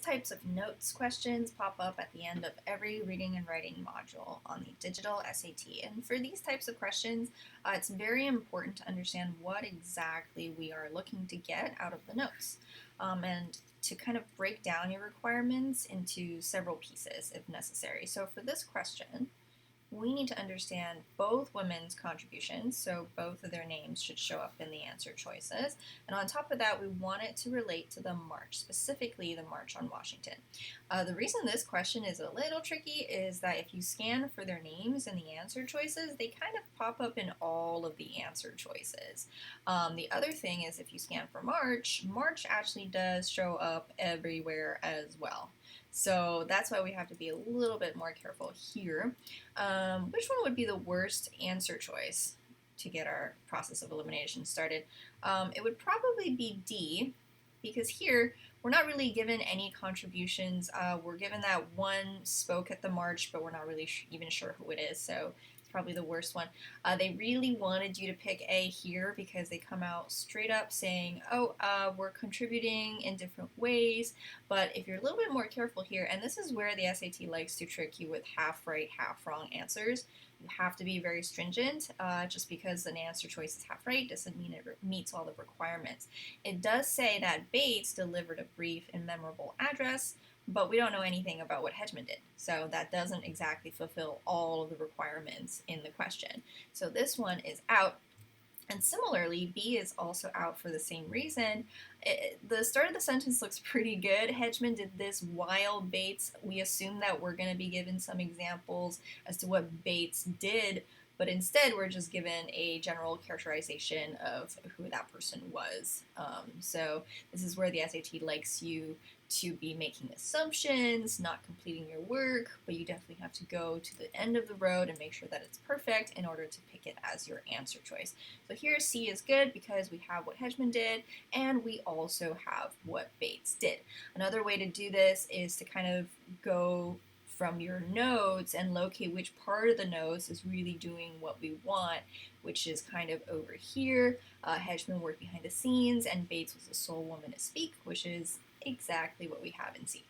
types of notes questions pop up at the end of every reading and writing module on the digital SAT. And for these types of questions, it's very important to understand what exactly we are looking to get out of the notes. And to kind of break down your requirements into several pieces if necessary. So for this question, we need to understand both women's contributions, so both of their names should show up in the answer choices. And on top of that, we want it to relate to the march, specifically the March on Washington. The reason this question is a little tricky is that if you scan for their names in the answer choices, they kind of pop up in all of the answer choices. The other thing is if you scan for March, March actually does show up everywhere as well. So that's why we have to be a little bit more careful here. Which one would be the worst answer choice to get our process of elimination started? It would probably be D, because here we're not really given any contributions. We're given that one spoke at the march, but we're not really even sure who it is, so it's probably the worst one. They really wanted you to pick A here because they come out straight up saying, oh, we're contributing in different ways, but if you're a little bit more careful here, and this is where the SAT likes to trick you with half right, half wrong answers, you have to be very stringent. Just because an answer choice is half right doesn't mean it meets all the requirements. It does say that Bates delivered a brief and memorable address, but we don't know anything about what Hedgeman did. So that doesn't exactly fulfill all of the requirements in the question. So this one is out. And similarly, B is also out for the same reason. The start of the sentence looks pretty good. Hedgeman did this while Bates. We assume that we're going to be given some examples as to what Bates did, but instead we're just given a general characterization of who that person was. So this is where the SAT likes you to be making assumptions, not completing your work, but you definitely have to go to the end of the road and make sure that it's perfect in order to pick it as your answer choice. So here C is good because we have what Hedgeman did and we also have what Bates did. Another way to do this is to kind of go from your notes and locate which part of the notes is really doing what we want, which is kind of over here. Hedgeman worked behind the scenes and Bates was the sole woman to speak, which is exactly what we have in C.